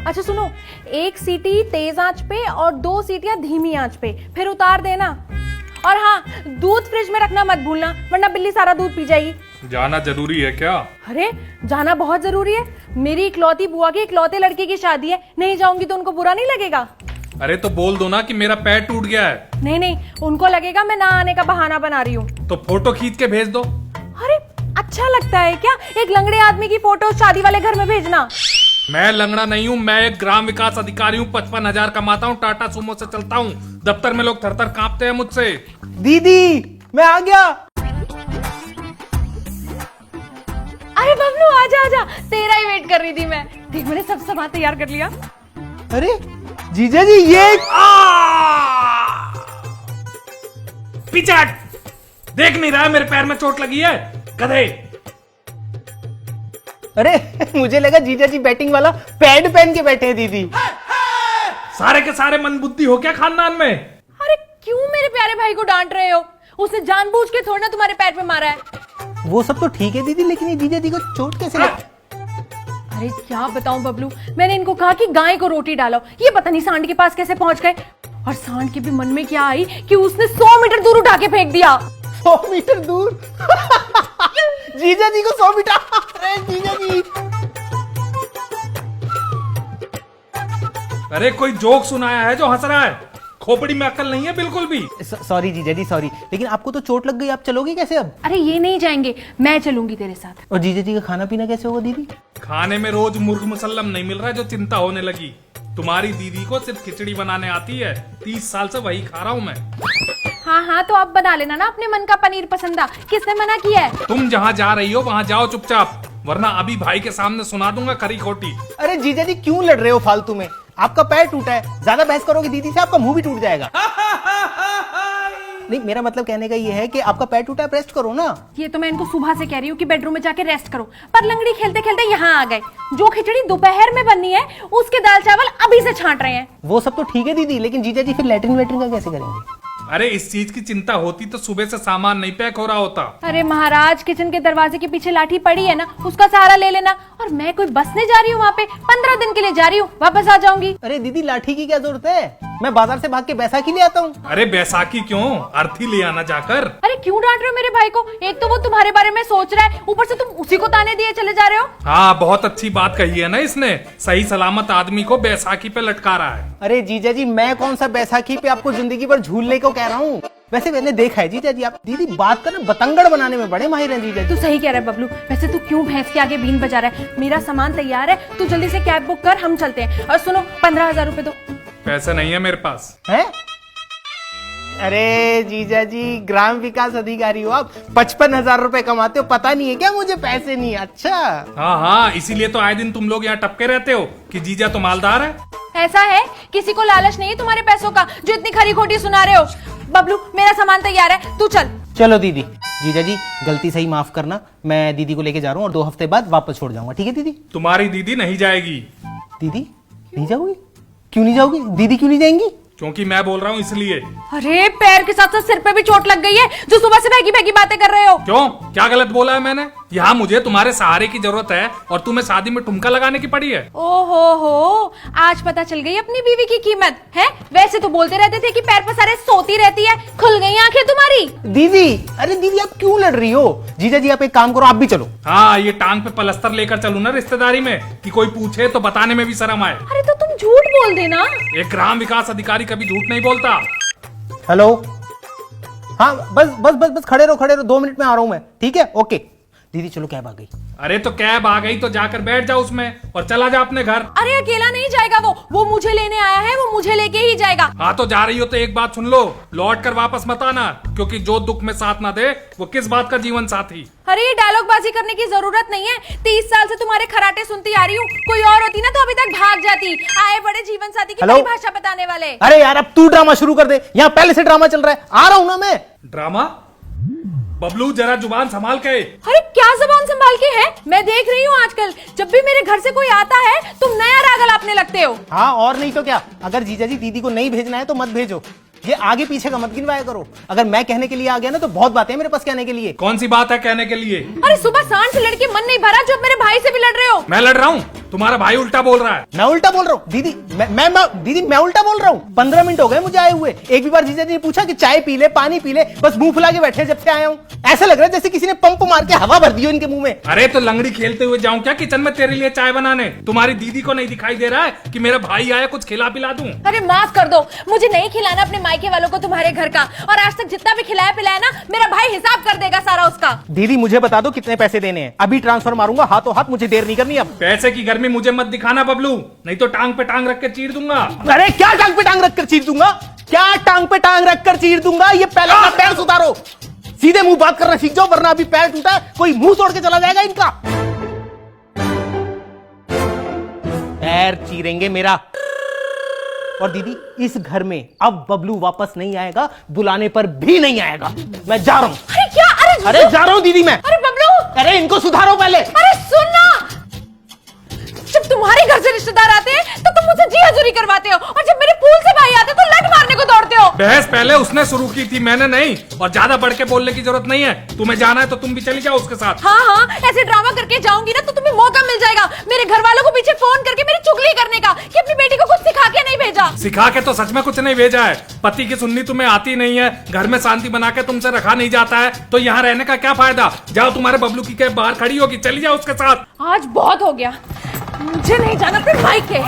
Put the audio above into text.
अच्छा सुनो, 1 सीटी तेज आंच पे और 2 सीटियां धीमी आंच पे, फिर उतार देना। और हाँ, दूध फ्रिज में रखना मत भूलना, वरना बिल्ली सारा दूध पी जाएगी। जाना जरूरी है क्या? अरे जाना बहुत जरूरी है, मेरी इकलौती बुआ के इकलौते लड़के की शादी है, नहीं जाऊंगी तो उनको बुरा नहीं लगेगा? अरे तो बोल दो ना कि मेरा पैर टूट गया है। नहीं नहीं, उनको लगेगा मैं ना आने का बहाना बना रही हूँ। तो फोटो खींच के भेज दो। अरे अच्छा लगता है क्या एक लंगड़े आदमी की फोटो शादी वाले घर में भेजना? मैं लंगड़ा नहीं हूँ, मैं एक ग्राम विकास अधिकारी हूँ, 55,000 कमाता हूँ, टाटा सुमो से चलता हूँ, दफ्तर में लोग थर-थर कांपते हैं मुझसे। दीदी मैं आ गया। अरे बबलू आजा आजा, तेरा ही वेट कर रही थी मैं। देख मैंने सब सामान तैयार कर लिया। अरे जीजा जी ये पीछे हट, देख नहीं रहा है मेरे पैर में चोट लगी है गधे। अरे मुझे लगा जीजा जी बैटिंग वाला पैड पहन के बैठे हैं दीदी। सारे के सारे मंदबुद्धि हो क्या खानदान में? अरे क्यों मेरे प्यारे भाई को डांट रहे हो? उसने जानबूझ के थोड़ा ना तुम्हारे पैर पे मारा है। वो सब तो ठीक है दीदी, लेकिन ये जीजा जी को चोट कैसे लगी? अरे क्या बताऊं बबलू, मैंने इनको कहा कि गाय को रोटी डालो, ये पता नहीं सांड के पास कैसे पहुंच गए। और सांड के भी मन में क्या आई कि उसने 100 मीटर दूर उठा के फेंक दिया। 100 मीटर दूर? जीजा जी को 100 मीटर? अरे जीजा जी, अरे कोई जोक सुनाया है जो हंस रहा है? खोपड़ी में अकल नहीं है बिल्कुल भी। सॉरी जीजा जी सॉरी, लेकिन आपको तो चोट लग गई, आप चलोगे कैसे अब? अरे ये नहीं जाएंगे, मैं चलूंगी तेरे साथ। और जीजा जी का खाना पीना कैसे होगा दीदी? खाने में रोज मुर्ग मुसल्लम नहीं मिल रहा है जो चिंता होने लगी। तुम्हारी दीदी को सिर्फ खिचड़ी बनाने आती है, 30 साल से वही खा रहा हूँ मैं। हाँ हाँ तो आप बना लेना ना अपने मन का पनीर पसंदा, किसने मना किया है? तुम जहाँ जा रही हो वहाँ जाओ चुपचाप, वरना अभी भाई के सामने सुना दूंगा खरी खोटी। अरे जीजा जी क्यों लड़ रहे हो फालतू में? आपका पैर टूटा है, ज्यादा बहस करोगे दीदी से आपका मुंह भी टूट जाएगा। नहीं मेरा मतलब कहने का ये है कि आपका पैर टूटा है, रेस्ट करो ना। ये तो मैं इनको सुबह से कह रही हूँ कि बेडरूम में जाके रेस्ट करो, पर लंगड़ी खेलते खेलते यहाँ आ गए। जो खिचड़ी दोपहर में बननी है उसके दाल चावल अभी से छांट रहे हैं। वो सब तो ठीक है दीदी, लेकिन जीजा जी फिर लैट्रिन वेट्रिन का कैसे करेंगे? अरे इस चीज की चिंता होती तो सुबह से सामान नहीं पैक हो रहा होता। अरे महाराज, किचन के दरवाजे के पीछे लाठी पड़ी है ना, उसका सहारा ले लेना। और मैं कोई बसने जा रही हूँ वहाँ पे, 15 दिन के लिए जा रही हूँ, वापस आ जाऊंगी। अरे दीदी लाठी की क्या जरूरत है? मैं बाजार से भाग के बैसाखी ले आता हूँ। अरे बैसाखी क्यों, अर्थी ले आना जाकर। अरे क्यों डांट रहे हो मेरे भाई को? एक तो वो तुम्हारे बारे में सोच रहा है, ऊपर से तुम उसी को ताने दिए चले जा रहे हो। हाँ बहुत अच्छी बात कही है ना इसने, सही सलामत आदमी को बैसाखी पे लटका रहा है। अरे जीजा जी मैं कौन सा बैसाखी पे आपको जिंदगी भर झूलने को कह रहा हूँ। वैसे मैंने देखा है जीजा जी, आप दीदी बात करना बतंगड़ बनाने में बड़े माहिर हैं जीजा जी। तू सही कह रहा है बबलू, वैसे तू क्यों भैंस के आगे बीन बजा रहा है? मेरा सामान तैयार है, तू जल्दी से कैब बुक कर, हम चलते हैं। और सुनो 15,000 रुपए दो। पैसे नहीं है मेरे पास। है? अरे जीजा जी ग्राम विकास अधिकारी हो आप, 55,000 रुपए कमाते हो, पता नहीं है क्या मुझे पैसे नहीं? अच्छा हाँ हाँ, इसीलिए तो आए दिन तुम लोग यहाँ टपके रहते हो कि जीजा तो मालदार है। ऐसा है, किसी को लालच नहीं है तुम्हारे पैसों का जो इतनी खरी खोटी सुना रहे हो। बबलू मेरा सामान तैयार है, तू चल। चलो दीदी। जीजा जी गलती सही माफ करना, मैं दीदी को लेके जा रहा हूँ और 2 हफ्ते बाद वापस छोड़ जाऊंगा, ठीक है दीदी? तुम्हारी दीदी नहीं जाएगी। दीदी नहीं जाओगी? क्यों नहीं जाओगी दीदी, क्यों नहीं जाएंगी? क्योंकि मैं बोल रहा हूँ इसलिए। अरे पैर के साथ साथ सिर पे भी चोट लग गई है, जो सुबह से भैगी भैगी बातें कर रहे हो। क्यों, क्या गलत बोला है मैंने? यहाँ मुझे तुम्हारे सहारे की जरूरत है और तुम्हें शादी में ठुमका लगाने की पड़ी है। ओहो हो, आज पता चल गई अपनी बीवी की कीमत है। वैसे तो बोलते रहते थे कि पैर पसारे सोती रहती है, खुल गई आंखें तुम्हारी। दीदी अरे दीदी आप क्यों लड़ रही हो? जीजा जी आप एक काम करो, आप भी चलो। हाँ, ये टांग पे पलस्तर लेकर चलूं ना रिश्तेदारी में कि कोई पूछे तो बताने में भी शर्म आए। अरे तो तुम झूठ बोल देना। एक ग्राम विकास अधिकारी कभी झूठ नहीं बोलता। हेलो, हाँ बस बस बस बस खड़े रहो 2 मिनट में आ रहा हूं मैं, ठीक है? ओके दीदी चलो कैब आ गई। अरे तो कैब आ गई तो जाकर बैठ जाओ उसमें और चला जा अपने घर। अरे अकेला नहीं जाएगा वो मुझे लेने आया है, वो मुझे लेके ही जाएगा। हाँ तो जा रही हो तो एक बात सुन लो, लौट कर वापस मत आना, क्योंकि जो दुख में साथ ना दे वो किस बात का जीवन साथी। अरे ये डायलॉग बाजी करने की जरूरत नहीं है, 30 साल से तुम्हारे खराटे सुनती आ रही हूँ। कोई और होती ना तो अभी तक भाग जाती। आए बड़े जीवन साथी की परिभाषा बताने वाले। अरे यार अब तू ड्रामा शुरू कर दे, यहाँ पहले से ड्रामा चल रहा है, आ रहा हूँ ना मैं। ड्रामा? बबलू जरा जुबान संभाल के। अरे क्या जुबान संभाल के है? मैं देख रही हूँ आजकल जब भी मेरे घर से कोई आता है तुम नया राग अलापने लगते हो। हाँ और नहीं तो क्या, अगर जीजा जी दीदी को नहीं भेजना है तो मत भेजो, ये आगे पीछे का मत गिनवाया करो। अगर मैं कहने के लिए आ गया ना तो बहुत बातें हैं मेरे पास कहने के लिए। कौन सी बात है कहने के लिए? अरे सुबह सांड से लड़के मन नहीं भरा जो मेरे भाई से भी लड़ रहे हो। मैं लड़ रहा हूँ? तुम्हारा भाई उल्टा बोल रहा है। मैं उल्टा बोल रहा हूँ दीदी? दीदी मैं उल्टा बोल रहा हूँ? 15 मिनट हो गए मुझे आए हुए, एक भी बार जीजा जी ने पूछा कि चाय पी ले, पानी पी ले, बस मुंह फुला के बैठे जब से आया हूँ। ऐसा लग रहा है जैसे किसी ने पंप मार के हवा भर दी हो इनके मुंह में। अरे तो लंगड़ी खेलते हुए जाऊं क्या किचन में तेरे लिए चाय बनाने? तुम्हारी दीदी को नहीं दिखाई दे रहा है कि मेरा भाई आया, कुछ खिला पिला दूं? अरे माफ कर दो, मुझे नहीं खिलाना अपने मायके वालों को तुम्हारे घर का, और आज तक जितना भी खिलाया पिलाया ना, मेरा भाई हिसाब कर देगा सारा उसका। दीदी मुझे बता दो कितने पैसे देने हैं, अभी ट्रांसफर मारूंगा हाथों हाथ, मुझे देर नहीं करनी अब। पैसे की गर्मी मुझे मत दिखाना बबलू, नहीं तो टांग पे टांग रख के चीर दूंगा। अरे क्या टांग पे टांग रखकर चीर दूंगा? क्या टांग पे टांग रखकर चीर दूंगा? ये पहले अपना पैर सुधारो, सीधे मुंह बात करना सीख जाओ, वरना अभी पैर टूटा है कोई मुंह तोड़ के चला जाएगा इनका। पैर चीरेंगे मेरा। और दीदी इस घर में अब बबलू वापस नहीं आएगा, बुलाने पर भी नहीं आएगा। मैं जा रहा हूं। अरे क्या? अरे जा रहा हूं दीदी मैं। अरे बबलू, अरे इनको सुधारो पहले। अरे सुन ना, जब तुम्हारे घर से रिश्तेदार आते हैं तो तुम मुझसे जी हजूरी करवाते हो, और जब मेरे फूल से भाई आते हैं तो लट मारने को दौड़ते हो। बहस पहले उसने शुरू की थी, मैंने नहीं, और ज्यादा बढ़ के बोलने की जरूरत नहीं है। तुम्हें जाना है तो तुम भी चली जाओ उसके साथ। हाँ हाँ, ऐसे ड्रामा करके जाऊंगी ना तो तुम्हें मौका मिल जाएगा मेरे घर वालों को पीछे फोन करके मेरी चुगली करने का कि अपनी बेटी को कुछ सिखा के नहीं भेजा। सिखा के तो सच में कुछ नहीं भेजा है। पति की सुननी तुम्हें आती नहीं है, घर में शांति बना के तुमसे रखा नहीं जाता है, तो यहाँ रहने का क्या फायदा? जाओ, तुम्हारे बबलू की कैब बाहर खड़ी होगी, चली जाओ उसके साथ। आज बहुत हो गया, मुझे नहीं जाना अपने भाई के।